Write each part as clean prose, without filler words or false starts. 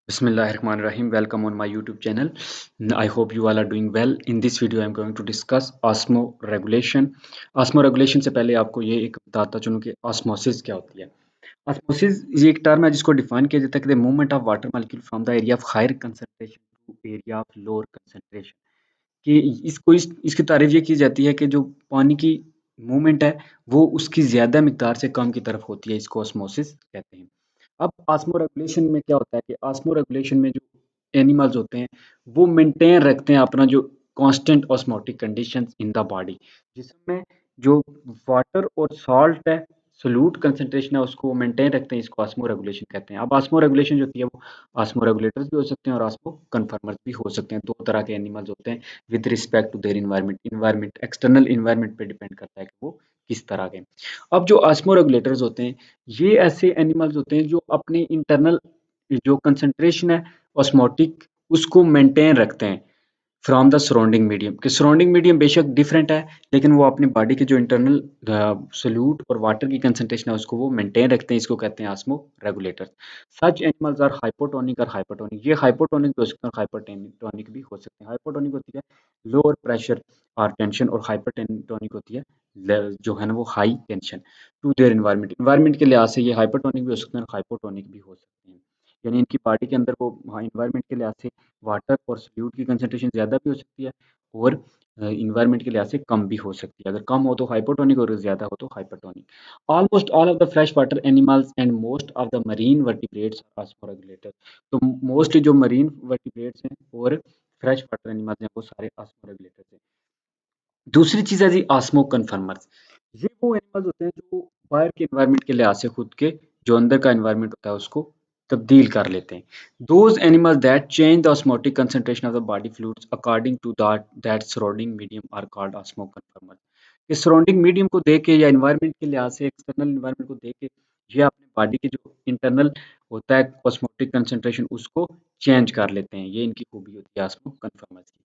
Bismillahirrahmanirrahim. Welcome on my YouTube channel. I hope you all are doing well. In this video, I am going to discuss osmoregulation. Osmoregulation से पहले आपको ये एक बताता चलूँ कि osmosis क्या होती है. Osmosis ये एक टर्म है जिसको डिफाइन किया जाता है कि the movement of water molecule from the area of higher concentration to area of lower concentration. कि इसकी तारीफ ये की जाती है कि जो पानी की मूवमेंट है वो उसकी ज़्यादा मिकदार से कम की तरफ होती है, इसको ऑस्मोसिस कहते हैं। अब ऑस्मो रेगुलेशन में क्या होता है कि ऑस्मो रेगुलेशन में जो एनिमल्स होते हैं वो मेंटेन रखते हैं अपना जो constant osmotic conditions in the body, जिसमें जो वाटर और सॉल्ट है, सोल्यूट कंसंट्रेशन है, उसको मेंटेन रखते हैं। इसको ऑस्मो रेगुलेशन कहते हैं। अब ऑस्मो रेगुलेशन जो होती है वो ऑस्मो रेगुलेटर्स भी हो सकते हैं और ऑस्मो कन्फर्मर्स भी हो सकते हैं। दो तरह के एनिमल्स होते हैं with respect to their environment external environment पे डिपेंड करता है कि वो किस तरह के। अब जो ऑस्मो रेगुलेटर्स होते हैं ये ऐसे एनिमल्स होते हैं जो अपने इंटरनल जो कंसंट्रेशन है ऑस्मोटिक उसको मेंटेन रखते हैं फ्रॉम द सराउंडिंग मीडियम, कि सराउंडिंग मीडियम बेशक डिफरेंट है लेकिन वो अपनी बॉडी के जो इंटरनल सोल्यूट और वाटर की कंसंट्रेशन है उसको वो मेंटेन रखते हैं। इसको कहते हैं osmoregulators. Such animals are hypotonic और हाइपरटोनिक। ये हाइपोटोनिक भी हो सकते हैं और हाइपरटोनिक भी हो सकते हैं। हाइपोटोनिक होती है लोअर प्रेशर और टेंशन, और हाइपरटोनिक होती है जो है ना वो high tension to their environment के लिहाज से। ये हाइपरटोनिक भी हो सकते हैं और हाइपोटोनिक भी हो सकते हैं, यानी इनकी बॉडी के अंदर वो इन्वायरमेंट के लिहाज से वाटर और सोल्यूट की कंसंट्रेशन ज़्यादा भी हो सकती है और इन्वायरमेंट के लिहाज से कम भी हो सकती है। अगर कम हो तो हाइपोटोनिक और ज़्यादा हो तो hypertonic. Almost all of the fresh water animals and most of the marine vertebrates are osmoregulators. तो मोस्टली जो मरीन वर्टिब्रेट्स हैं और फ्रेश वाटर एनिमल्स हैं वो सारे ऑस्मोरेगुलेटर्स हैं। दूसरी चीज़ है जी ऑस्मो कन्फर्मर्स। ये वो एनिमल्स होते हैं जो बाहर के एनवायरनमेंट के लिहाज से खुद के जो अंदर का एनवायरनमेंट होता है उसको तब्दील कर लेते हैं। Those animals that change the osmotic concentration of the body fluids according to that surrounding medium are called osmoconformers. इस सराउंडिंग मीडियम को देख के या एनवायरनमेंट के लिहाज से एक्सटर्नल एनवायरनमेंट को देख के ये अपनी बॉडी के जो इंटरनल होता है ऑस्मोटिक कंसंट्रेशन उसको चेंज कर लेते हैं। ये इनकी खूबी होती है ऑस्मो कन्फर्मर्स की।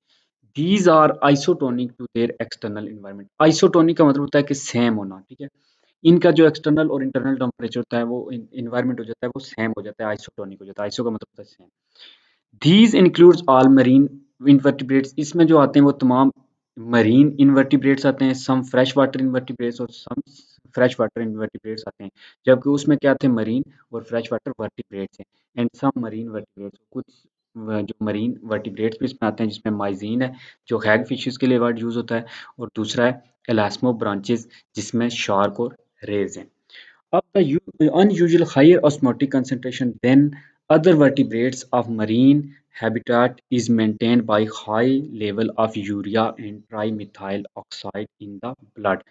These are isotonic to their external environment. Isotonic का मतलब होता है कि सेम होना, ठीक है। इनका जो एक्सटर्नल और इंटरनल टेम्परेचर होता है वो इन्वायरमेंट हो जाता है वो सेम हो जाता है, आइसोटोनिक हो जाता है। आइसो का मतलब होता है same. These includes all marine invertebrates. इसमें जो आते हैं वो तमाम मरीन इनवर्टिब्रेट्स आते हैं, सम फ्रेश वाटर इनवर्टिब्रेट्स और सम फ्रेश वाटर इनवर्टिब्रेट्स आते हैं। जबकि उसमें क्या थे, मरीन और फ्रेश वाटर वर्टिब्रेट्स हैं। एंड सम मरीन वर्टिब्रेट्स, कुछ जो मरीन वर्टिब्रेट्स भी इसमें आते हैं जिसमें माइजीन है जो हैग फिशेस के लिए वर्ड यूज होता है, और दूसरा है एलास्मो ब्रांचेस जिसमें शार्क और रेज हैं। Of the unusual higher osmotic concentration than other vertebrates of marine habitat is maintained by high level of urea and trimethyl oxide in the blood।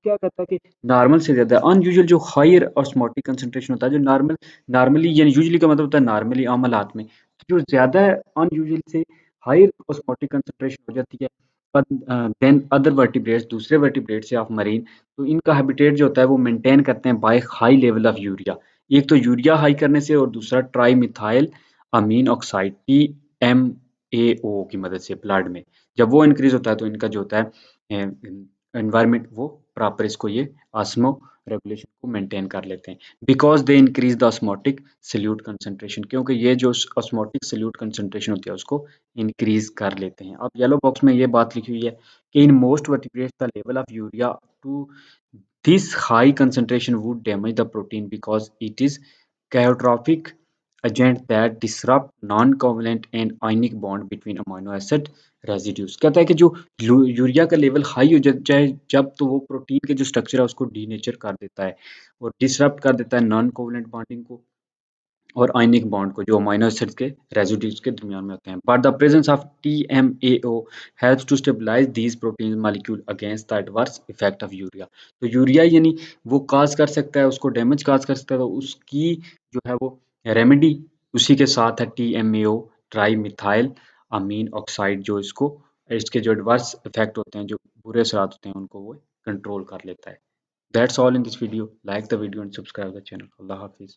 क्या कहता है कि नॉर्मल से ज़्यादा अनयूजुअल जो हायर ऑस्मोटिक कंसंट्रेशन होता है, जो नॉर्मली यानी यूजुअली का मतलब होता है नॉर्मली आम हालात में, तो जो ज़्यादा अनयूजुअल से हायर ऑस्मोटिक कंसंट्रेशन हो जाती है देन अदर वर्टिब्रेट्स, दूसरे वर्टिब्रेट से ऑफ मरीन, तो इनका हैबिटेट जो होता है वो मेंटेन करते हैं by high level of urea. एक तो यूरिया हाई करने से और दूसरा trimethylamine oxide TMAO की मदद से ब्लड में जब वो इंक्रीज होता है तो इनका जो होता है एनवायरनमेंट वो प्रॉपर इसको ये ऑस्मो रेगुलेशन को मेंटेन कर लेते हैं, because they increase the osmotic solute concentration, क्योंकि ये जो ऑस्मोटिक सल्यूट कंसंट्रेशन होती है उसको इंक्रीज कर लेते हैं। अब येलो बॉक्स में ये बात लिखी हुई है कि in most vertebrates the level of urea to this high concentration would damage the protein because it is chaotropic agent that disrupt non-covalent and ionic bond between amino acid residues. कहता है कि जो यूरिया का level high हो जाए जब, तो वो प्रोटीन के जो स्ट्रक्चर है उसको डीनेचर कर देता है और डिसरप्ट कर देता है नॉन कोवलेंट बॉन्डिंग को और आयनिक बॉन्ड को जो अमीनो एसिड्स के रेजिड्यूज के दरमियान में होते हैं। But the presence of TMAO helps to stabilise these protein molecule against the adverse effect of urea. तो यूरिया यानी वो काज कर सकता है, उसको डैमेज काज कर सकता है, तो उसकी जो है वो रेमेडी उसी के साथ है TMAO ट्राई मिथाइल अमीन ऑक्साइड, जो इसको इसके जो एडवर्स इफेक्ट होते हैं, जो बुरे असरात होते हैं, उनको वो कंट्रोल कर लेता है। That's all in this video. Like the video and subscribe the channel. अल्लाह हाफिज़।